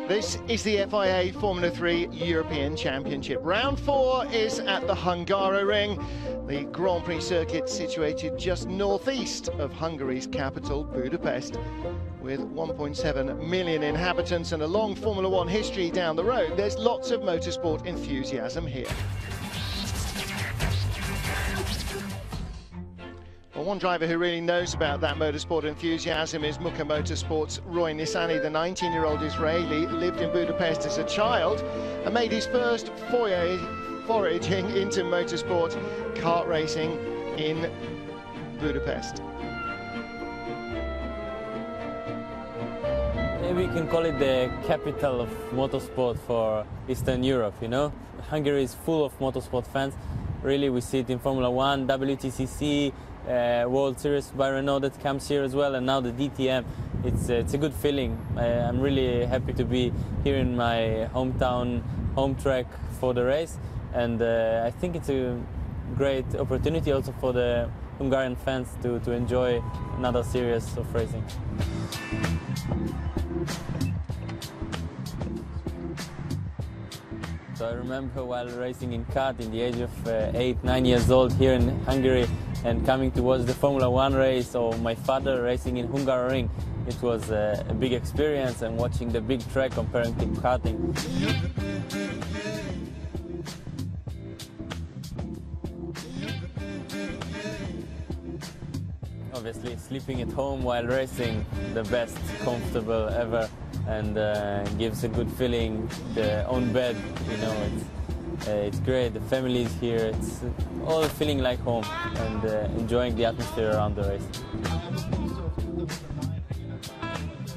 This is the FIA Formula 3 European Championship. Round 4 is at the Hungaroring, the Grand Prix circuit situated just northeast of Hungary's capital, Budapest. With 1.7 million inhabitants and a long Formula 1 history down the road, there's lots of motorsport enthusiasm here. Well, one driver who really knows about that motorsport enthusiasm is Muka Motorsport's Roy Nissany. The 19-year-old Israeli lived in Budapest as a child and made his first foraging into motorsport kart racing in Budapest. Maybe you can call it the capital of motorsport for Eastern Europe, you know? Hungary is full of motorsport fans. Really, we see it in Formula 1, WTCC, World Series by Renault that comes here as well, and now the DTM. It's a good feeling. I'm really happy to be here in my hometown, home track for the race, and I think it's a great opportunity also for the Hungarian fans to enjoy another series of racing. So I remember while racing in kart in the age of 8-9 years old here in Hungary and coming to watch the Formula 1 race, or my father racing in Hungaroring. It was a big experience, and watching the big track comparing to karting. Obviously, sleeping at home while racing, the best, comfortable ever, and gives a good feeling. The own bed, you know, it's great. The family is here. It's all feeling like home, and enjoying the atmosphere around the race.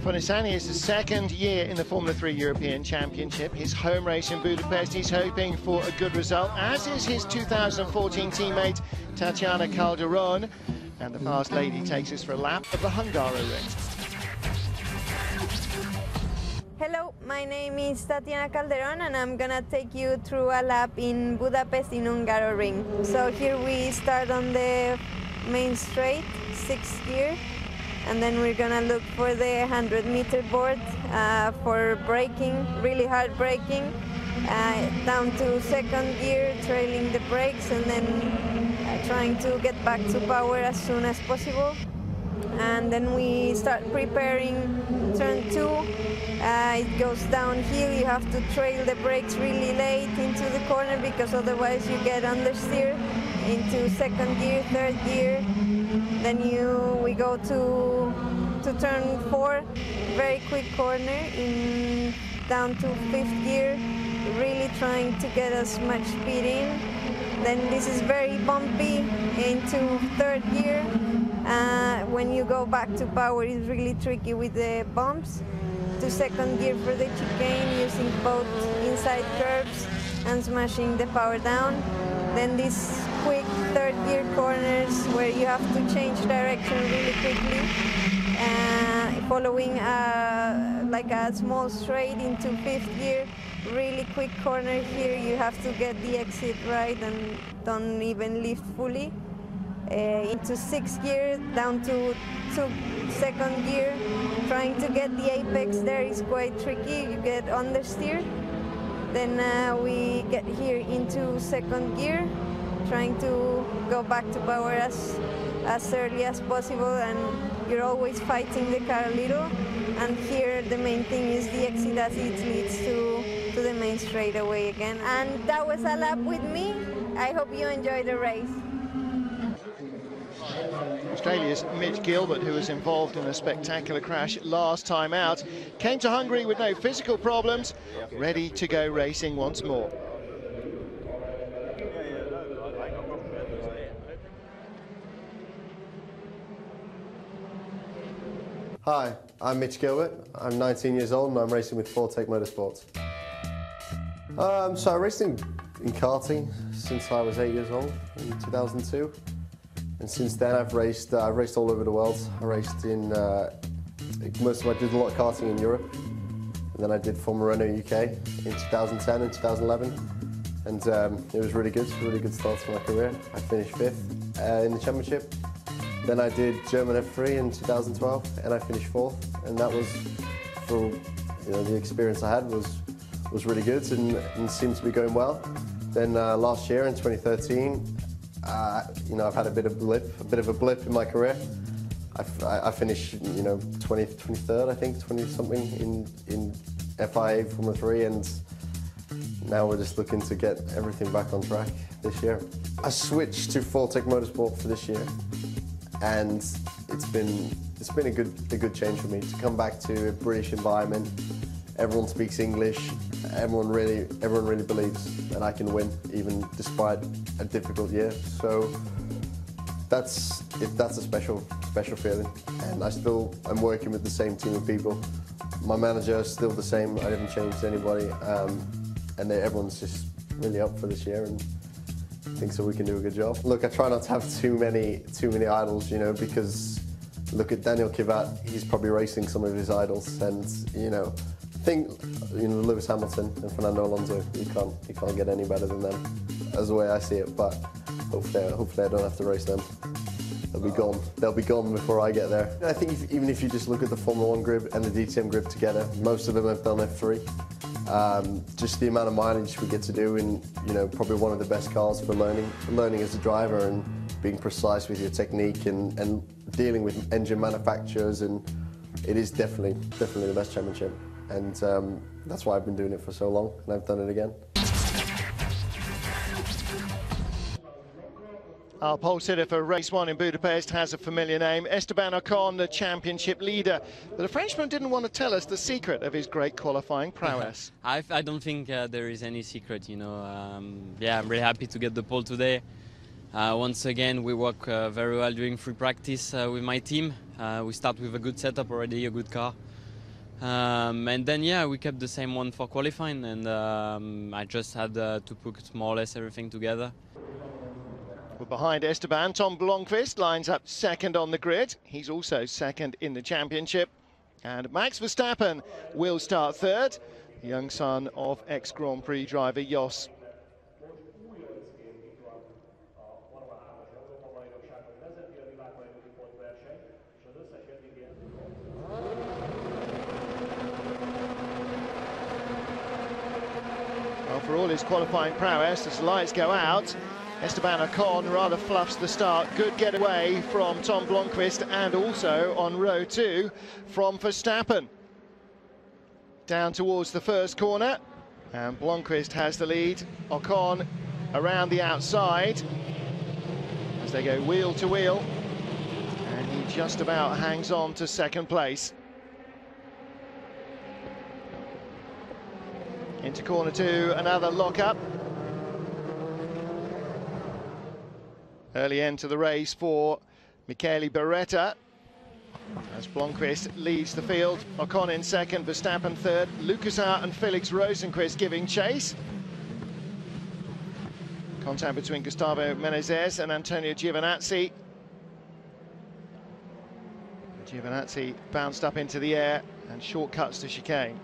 For Nissany, it's the second year in the Formula 3 European Championship. His home race in Budapest, he's hoping for a good result, as is his 2014 teammate Tatiana Calderon. And the fast lady takes us for a lap of the Hungaroring. Hello, my name is Tatiana Calderon, and I'm gonna take you through a lap in Budapest in Hungaroring. So here we start on the main straight, 6th gear, and then we're gonna look for the 100-meter board for braking, really hard braking, down to 2nd gear, trailing the brakes, and then trying to get back to power as soon as possible. And then we start preparing turn 2. It goes downhill. You have to trail the brakes really late into the corner, because otherwise you get understeer into 2nd gear, 3rd gear. Then we go to turn 4, very quick corner down to 5th gear, really trying to get as much speed in. Then this is very bumpy into 3rd gear. When you go back to power, it's really tricky with the bumps. To 2nd gear for the chicane, using both inside curbs and smashing the power down. Then these quick 3rd gear corners where you have to change direction really quickly. Following like a small straight into 5th gear, really quick corner here. You have to get the exit right and don't even lift fully. Into 6th gear, down to 2nd gear. Trying to get the apex there is quite tricky. You get understeer. Then we get here into 2nd gear, trying to go back to power as early as possible, and you're always fighting the car a little. And here the main thing is the exit as it leads to the main straightaway again. And that was a lap with me. I hope you enjoyed the race. Australia's Mitch Gilbert, who was involved in a spectacular crash last time out, came to Hungary with no physical problems, ready to go racing once more. Hi, I'm Mitch Gilbert. I'm 19 years old and I'm racing with Fortec Motorsports. So I raced in karting since I was 8 years old in 2002. And since then I've raced all over the world. I raced in, I did a lot of karting in Europe. And then I did Formula Renault UK in 2010 and 2011. And it was really good start to my career. I finished 5th in the championship. Then I did German F3 in 2012 and I finished 4th. And that was for You know, the experience I had was really good and seemed to be going well. Then last year in 2013, you know, I've had a bit of a blip in my career. I finished, you know, 23rd, I think, 20-something in FIA Formula 3, and now we're just looking to get everything back on track this year. I switched to Full-Tech Motorsport for this year, and it's been a good change for me to come back to a British environment. Everyone speaks English. Everyone really believes that I can win, even despite a difficult year. So that's a special feeling. And I still am working with the same team of people. My manager is still the same. I haven't changed anybody, and everyone's just really up for this year and thinks that we can do a good job. Look, I try not to have too many idols, you know, because look at Daniel Kvyat. He's probably racing some of his idols, and you know, Lewis Hamilton and Fernando Alonso. You can't get any better than them. That's the way I see it. But hopefully I don't have to race them. They'll be gone. They'll be gone before I get there. I think even if you just look at the Formula 1 grid and the DTM grid together, most of them have done F3. Just the amount of mileage we get to do in, you know, probably one of the best cars for learning as a driver and being precise with your technique and dealing with engine manufacturers, and it is definitely the best championship. And that's why I've been doing it for so long, and I've done it again. Our pole sitter for race 1 in Budapest has a familiar name, Esteban Ocon, the championship leader. But the Frenchman didn't want to tell us the secret of his great qualifying prowess. I don't think there is any secret, you know. Yeah, I'm really happy to get the pole today. Once again, we work very well during free practice with my team. We start with a good setup already, a good car. And then, yeah, we kept the same one for qualifying, and I just had to put more or less everything together. Well, behind Esteban, Tom Blomqvist lines up second on the grid. He's also second in the championship. And Max Verstappen will start third, the young son of ex-Grand Prix driver Jos. Well, for all his qualifying prowess, as lights go out, Esteban Ocon rather fluffs the start. Good getaway from Tom Blomqvist, and also on row 2 from Verstappen. Down towards the first corner, and Blomqvist has the lead. Ocon around the outside as they go wheel to wheel, and he just about hangs on to second place. Into corner 2, another lock-up. Early end to the race for Michele Beretta, as Blomqvist leads the field. Ocon in second, Verstappen third, Lucas Auer and Felix Rosenqvist giving chase. Contact between Gustavo Menezes and Antonio Giovinazzi. Giovinazzi bounced up into the air and shortcuts to chicane.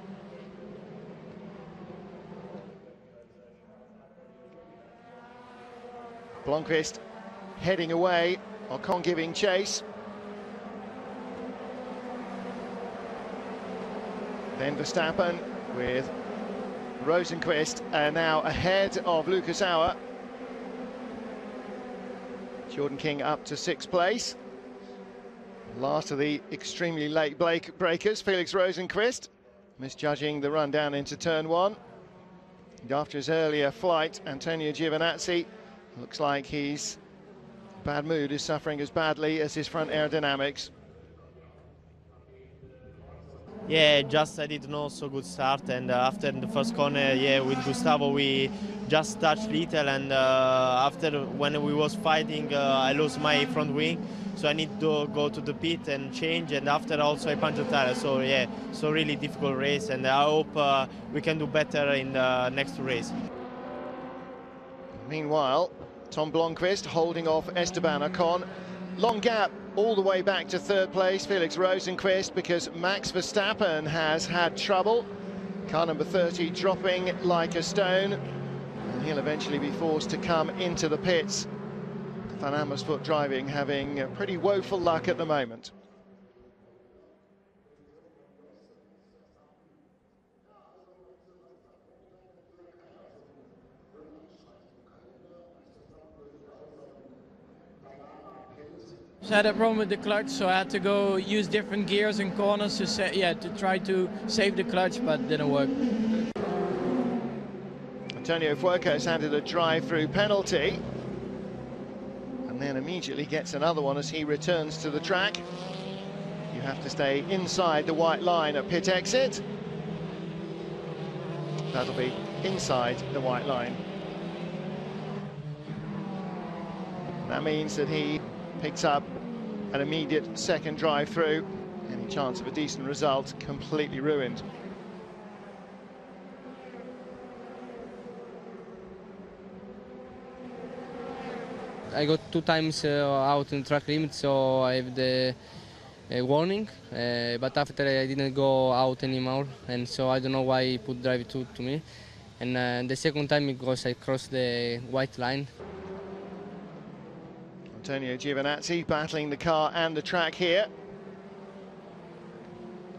Blomqvist heading away, Ocon giving chase. Then Verstappen with Rosenqvist now ahead of Lucas Auer. Jordan King up to 6th place. Last of the extremely late breakers, Felix Rosenqvist, misjudging the run down into turn 1. And after his earlier flight, Antonio Giovinazzi looks like he's bad mood, is suffering as badly as his front aerodynamics. Yeah, just I did not so good start, and after the first corner, yeah, with Gustavo we just touched little, and after when we was fighting, I lost my front wing, so I need to go to the pit and change, and after also I punched the tire. So yeah, so really difficult race, and I hope we can do better in the next race. Meanwhile, Tom Blomqvist holding off Esteban Ocon. Long gap all the way back to 3rd place, Felix Rosenqvist, because Max Verstappen has had trouble. Car number 30 dropping like a stone, and he'll eventually be forced to come into the pits. Van Amersfoort driving having pretty woeful luck at the moment. I had a problem with the clutch, so I had to go use different gears and corners to try to save the clutch, but didn't work. Antonio Fuoco has handed a drive-through penalty, and then immediately gets another one as he returns to the track. You have to stay inside the white line at pit exit. That'll be inside the white line. That means that he picks up an immediate second drive through. Any chance of a decent result completely ruined. I got 2 times out in track limit, so I have the warning, but after I didn't go out anymore, and so I don't know why he put drive 2 to me. And the second time because I crossed the white line. Antonio Giovinazzi battling the car and the track here.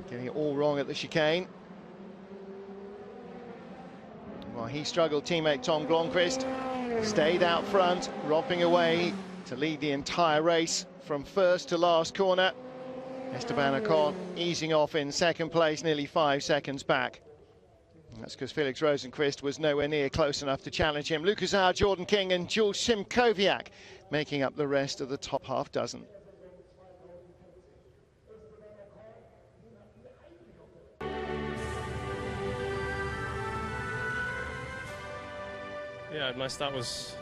Getting it all wrong at the chicane. While he struggled, teammate Tom Blomqvist stayed out front, romping away to lead the entire race from first to last corner. Esteban Ocon easing off in second place, nearly 5 seconds back. That's because Felix Rosenqvist was nowhere near close enough to challenge him. Lucas Auer, Jordan King and Jules Simkowiak making up the rest of the top half dozen. Yeah, my start was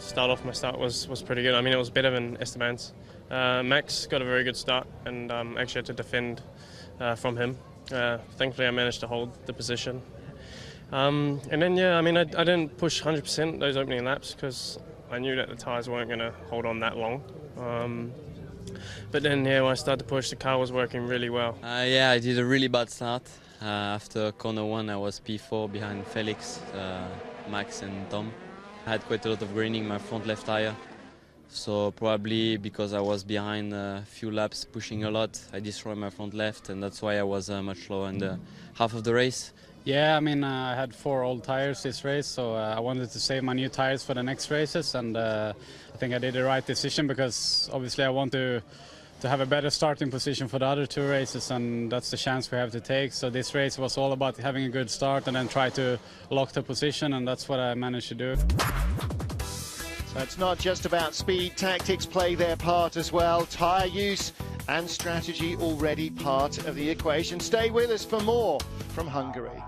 pretty good. I mean, it was better than Esteban's. Max got a very good start, and actually had to defend from him. Thankfully, I managed to hold the position. And then, yeah, I mean, I didn't push 100% those opening laps because I knew that the tyres weren't going to hold on that long. But then, yeah, when I started to push, the car was working really well. Yeah, I did a really bad start. After corner 1, I was P4 behind Felix, Max and Tom. I had quite a lot of graining in my front left tyre. So probably because I was behind a few laps, pushing a lot, I destroyed my front left, and that's why I was much lower in the half of the race. Yeah, I mean, I had 4 old tires this race, so I wanted to save my new tires for the next races, and I think I did the right decision because obviously I want to have a better starting position for the other 2 races, and that's the chance we have to take. So this race was all about having a good start and then try to lock the position, and that's what I managed to do. So it's not just about speed, tactics play their part as well. Tyre use and strategy already part of the equation. Stay with us for more from Hungary.